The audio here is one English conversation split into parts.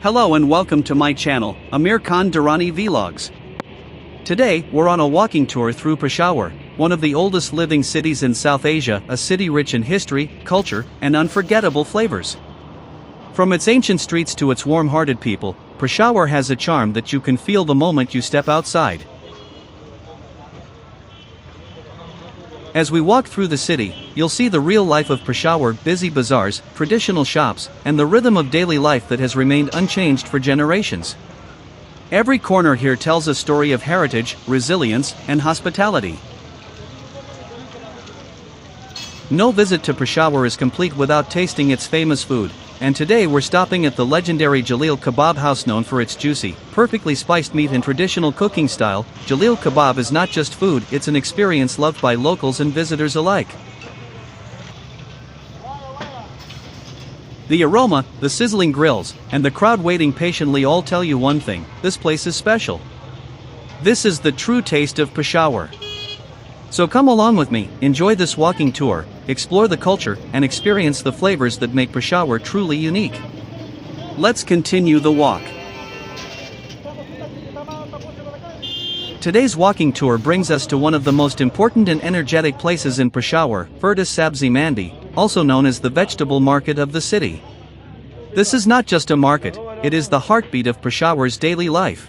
Hello and welcome to my channel, Amir Khan Durrani Vlogs. Today, we're on a walking tour through Peshawar, one of the oldest living cities in South Asia, a city rich in history, culture, and unforgettable flavors. From its ancient streets to its warm-hearted people, Peshawar has a charm that you can feel the moment you step outside. As we walk through the city, you'll see the real life of Peshawar, busy bazaars, traditional shops, and the rhythm of daily life that has remained unchanged for generations. Every corner here tells a story of heritage, resilience, and hospitality. No visit to Peshawar is complete without tasting its famous food, and today we're stopping at the legendary Jaleel Kebab House, known for its juicy, perfectly spiced meat and traditional cooking style. Jaleel Kebab is not just food, it's an experience loved by locals and visitors alike. The aroma, the sizzling grills, and the crowd waiting patiently all tell you one thing: this place is special. This is the true taste of Peshawar. So come along with me, enjoy this walking tour, explore the culture, and experience the flavors that make Peshawar truly unique. Let's continue the walk. Today's walking tour brings us to one of the most important and energetic places in Peshawar, Firdas Sabzi Mandi, also known as the vegetable market of the city. This is not just a market, it is the heartbeat of Peshawar's daily life.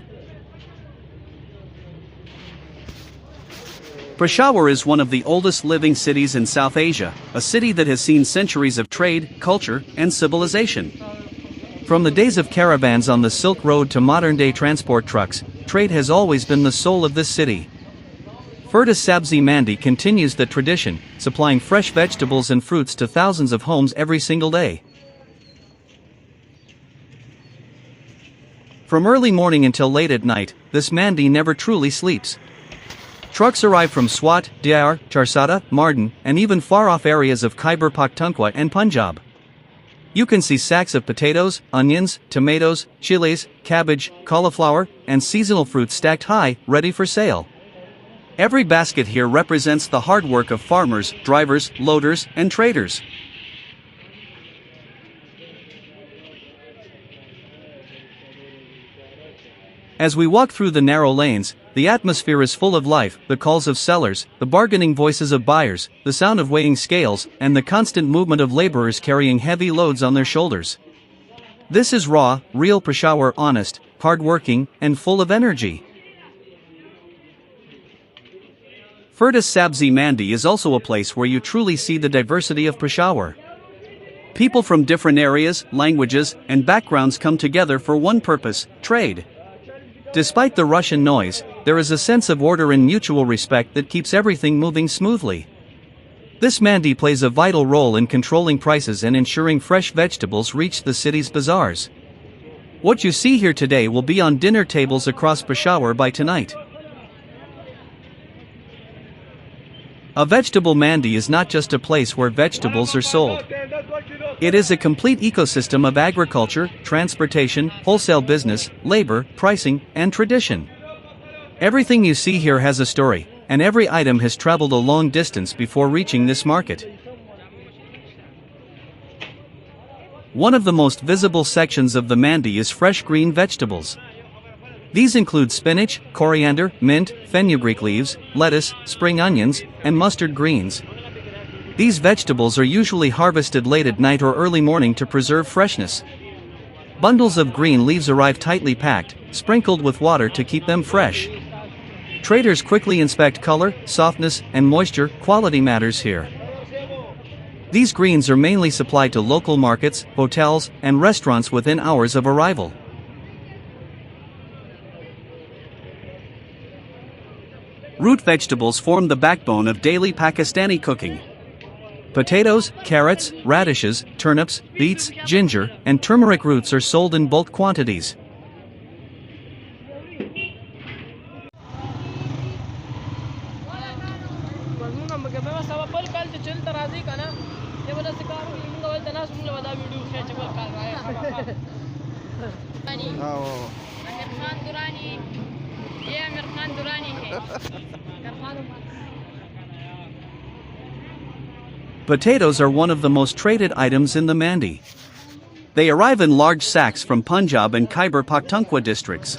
Peshawar is one of the oldest living cities in South Asia, a city that has seen centuries of trade, culture, and civilization. From the days of caravans on the Silk Road to modern-day transport trucks, trade has always been the soul of this city. Firdas Sabzi Mandi continues the tradition, supplying fresh vegetables and fruits to thousands of homes every single day. From early morning until late at night, this mandi never truly sleeps. Trucks arrive from Swat, Diyar, Charsada, Mardin, and even far-off areas of Khyber Pakhtunkhwa and Punjab. You can see sacks of potatoes, onions, tomatoes, chilies, cabbage, cauliflower, and seasonal fruits stacked high, ready for sale. Every basket here represents the hard work of farmers, drivers, loaders, and traders. As we walk through the narrow lanes, the atmosphere is full of life: the calls of sellers, the bargaining voices of buyers, the sound of weighing scales, and the constant movement of laborers carrying heavy loads on their shoulders. This is raw, real Peshawar, honest, hard-working, and full of energy. Firdas Sabzi Mandi is also a place where you truly see the diversity of Peshawar. People from different areas, languages, and backgrounds come together for one purpose: trade. Despite the rush and noise, there is a sense of order and mutual respect that keeps everything moving smoothly. This mandi plays a vital role in controlling prices and ensuring fresh vegetables reach the city's bazaars. What you see here today will be on dinner tables across Peshawar by tonight. A vegetable mandi is not just a place where vegetables are sold. It is a complete ecosystem of agriculture, transportation, wholesale business, labor, pricing, and tradition. Everything you see here has a story, and every item has traveled a long distance before reaching this market. One of the most visible sections of the mandi is fresh green vegetables. These include spinach, coriander, mint, fenugreek leaves, lettuce, spring onions, and mustard greens. These vegetables are usually harvested late at night or early morning to preserve freshness. Bundles of green leaves arrive tightly packed, sprinkled with water to keep them fresh. Traders quickly inspect color, softness, and moisture. Quality matters here. These greens are mainly supplied to local markets, hotels, and restaurants within hours of arrival. Root vegetables form the backbone of daily Pakistani cooking. Potatoes, carrots, radishes, turnips, beets, ginger, and turmeric roots are sold in bulk quantities. Potatoes are one of the most traded items in the mandi. They arrive in large sacks from Punjab and Khyber Pakhtunkhwa districts.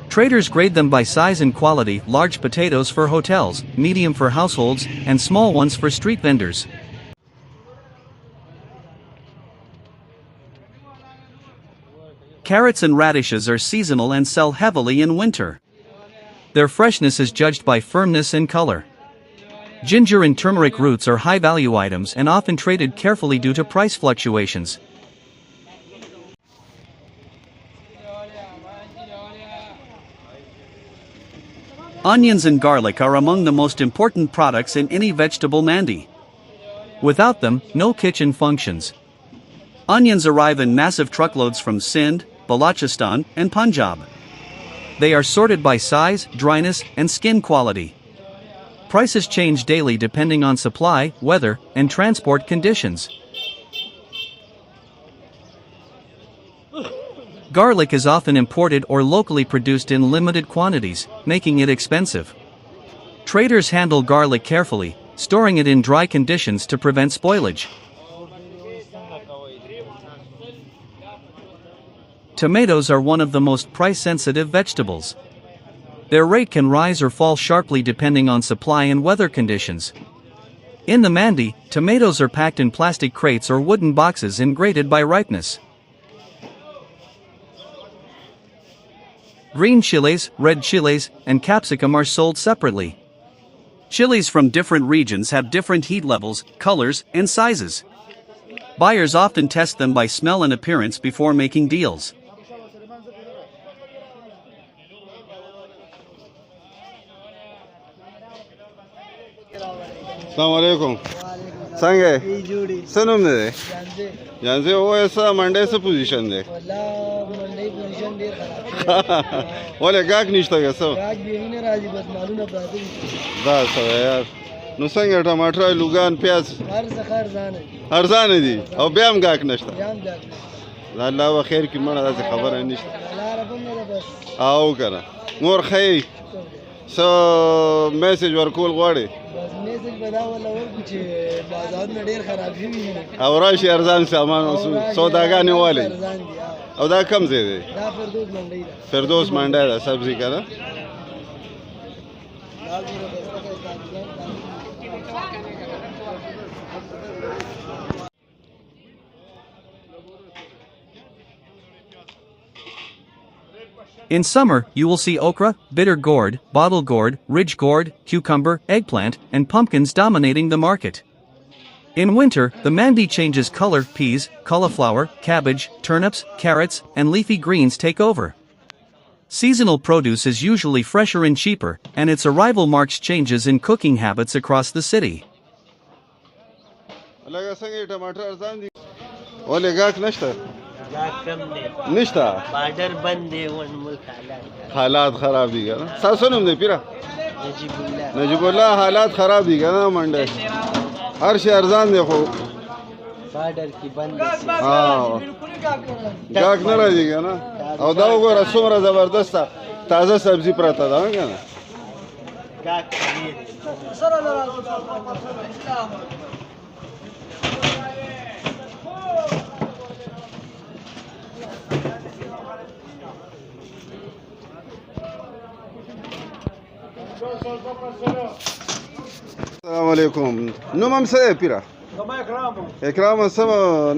Traders grade them by size and quality: large potatoes for hotels, medium for households, and small ones for street vendors. Carrots and radishes are seasonal and sell heavily in winter. Their freshness is judged by firmness and color. Ginger and turmeric roots are high-value items and often traded carefully due to price fluctuations. Onions and garlic are among the most important products in any vegetable mandi. Without them, no kitchen functions. Onions arrive in massive truckloads from Sindh, Balochistan, and Punjab. They are sorted by size, dryness, and skin quality. Prices change daily depending on supply, weather, and transport conditions. Garlic is often imported or locally produced in limited quantities, making it expensive. Traders handle garlic carefully, storing it in dry conditions to prevent spoilage. Tomatoes are one of the most price-sensitive vegetables. Their rate can rise or fall sharply depending on supply and weather conditions. In the mandi, tomatoes are packed in plastic crates or wooden boxes and graded by ripeness. Green chilies, red chilies, and capsicum are sold separately. Chilies from different regions have different heat levels, colors, and sizes. Buyers often test them by smell and appearance before making deals. Assalamualaikum. Sange. Sanum de. Janse o esa Monday se position de. Wala Monday position de kharab. Wale gak nishta gaso. Gak bhi ne razi bas maluna brother. Da so yaar. Nu sange टमाटर लुगान प्याज Har zakhar zane. ارزان دي او بیا هم گاک نشته Jam jak. الله و خیر کی مړه داسې خبره نشته Allah rabam ne bas. او کنه نور خی سو میسج ورکول غواړي Bas message bada wala ورکو چې بازار نه ډیر خراب شي نه. او راشي ارزان سامان او سوداګانې والي او دا کم ځای دی دا فردوس منډي دا. فردوس منډه ده سبزی کنه دا زیرو In summer, you will see okra, bitter gourd, bottle gourd, ridge gourd, cucumber, eggplant, and pumpkins dominating the market. In winter, the mandi changes color: peas, cauliflower, cabbage, turnips, carrots, and leafy greens take over. Seasonal produce is usually fresher and cheaper, and its arrival marks changes in cooking habits across the city. لکه څنګه ټماټر ارزان دي ولې گاک نشته نشته بارډر بند دی ون ملک حالات خراب دي کنه تاسو نوم دی پیرا نجیب الله نجیب الله حالات خراب دي کنه منډه هر شي ارزان دی خو بارډر کی بند ها گاک نه راځي کنه او دا وګوره څومره زبردسته تازه سبزی پراته ده کنه گاک سره راځي السلام علیکم نوم هم څه دی پیره زما اکرام اکرام سم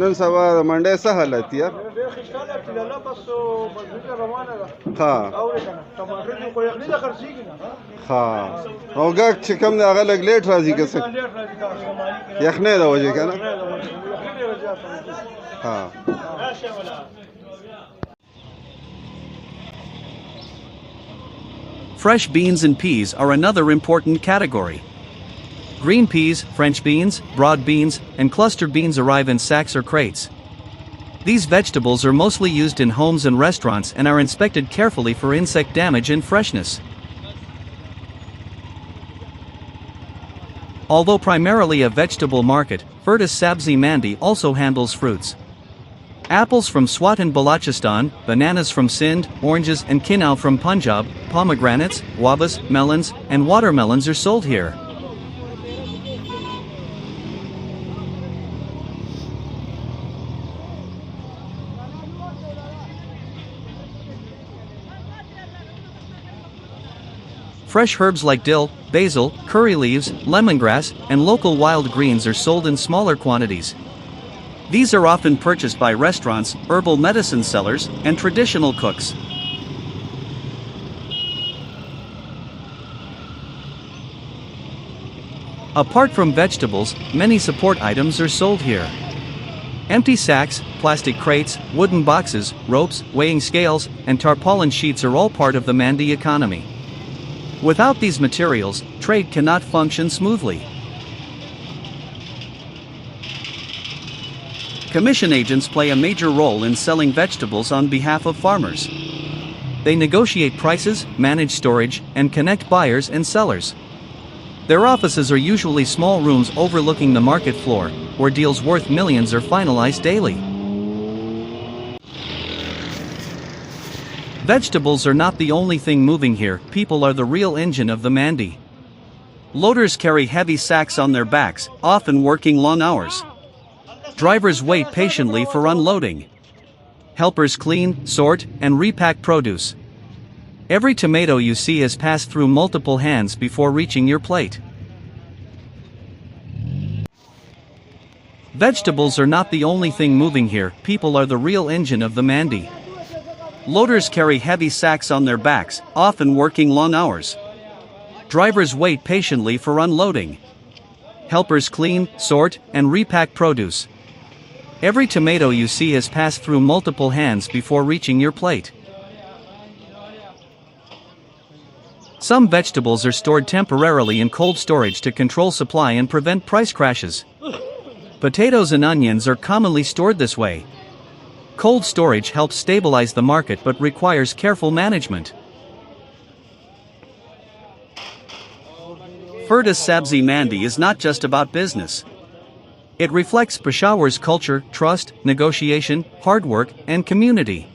نن سبا منډه څه حالت یا ډېر خوشاله چې الله بس مزګه روانه ده ها اورې کنه ټماټر دې خو یخني د خرڅېږي نه ها او گاک چې کم دی هغه لږ لیټ راځي که څه ډېر راځي تاسو مالي یخنۍ د وجې که نه یخني ډېر زیاته ها راشه ولا Fresh beans and peas are another important category. Green peas, French beans, broad beans, and cluster beans arrive in sacks or crates. These vegetables are mostly used in homes and restaurants and are inspected carefully for insect damage and freshness. Although primarily a vegetable market, Fertis Sabzi Mandi also handles fruits. Apples from Swat and Balochistan, bananas from Sindh, oranges and kinau from Punjab, pomegranates, guavas, melons, and watermelons are sold here. Fresh herbs like dill, basil, curry leaves, lemongrass, and local wild greens are sold in smaller quantities. These are often purchased by restaurants, herbal medicine sellers, and traditional cooks. Apart from vegetables, many support items are sold here. Empty sacks, plastic crates, wooden boxes, ropes, weighing scales, and tarpaulin sheets are all part of the Mandi economy. Without these materials, trade cannot function smoothly. Commission agents play a major role in selling vegetables on behalf of farmers. They negotiate prices, manage storage, and connect buyers and sellers. Their offices are usually small rooms overlooking the market floor, where deals worth millions are finalized daily. Vegetables are not the only thing moving here, people are the real engine of the Mandi. Loaders carry heavy sacks on their backs, often working long hours. Drivers wait patiently for unloading. Helpers clean, sort, and repack produce. Every tomato you see has passed through multiple hands before reaching your plate. Vegetables are not the only thing moving here, people are the real engine of the Mandi. Loaders carry heavy sacks on their backs, often working long hours. Drivers wait patiently for unloading. Helpers clean, sort, and repack produce. Every tomato you see has passed through multiple hands before reaching your plate. Some vegetables are stored temporarily in cold storage to control supply and prevent price crashes. Potatoes and onions are commonly stored this way. Cold storage helps stabilize the market but requires careful management. Firdas Sabzi Mandi is not just about business. It reflects Peshawar's culture, trust, negotiation, hard work, and community.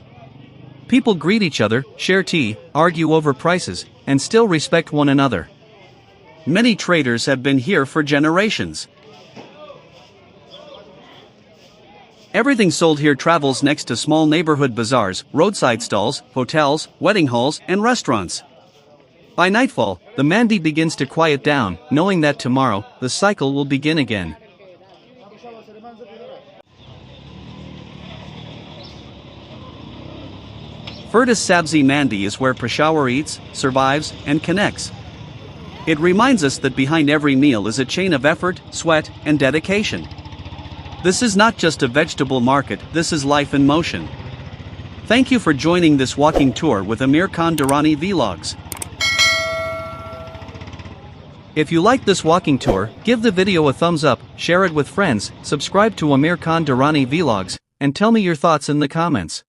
People greet each other, share tea, argue over prices, and still respect one another. Many traders have been here for generations. Everything sold here travels next to small neighborhood bazaars, roadside stalls, hotels, wedding halls, and restaurants. By nightfall, the Mandi begins to quiet down, knowing that tomorrow, the cycle will begin again. Firdas Sabzi Mandi is where Peshawar eats, survives, and connects. It reminds us that behind every meal is a chain of effort, sweat, and dedication. This is not just a vegetable market, this is life in motion. Thank you for joining this walking tour with Amir Khan Durrani Vlogs. If you liked this walking tour, give the video a thumbs up, share it with friends, subscribe to Amir Khan Durrani Vlogs, and tell me your thoughts in the comments.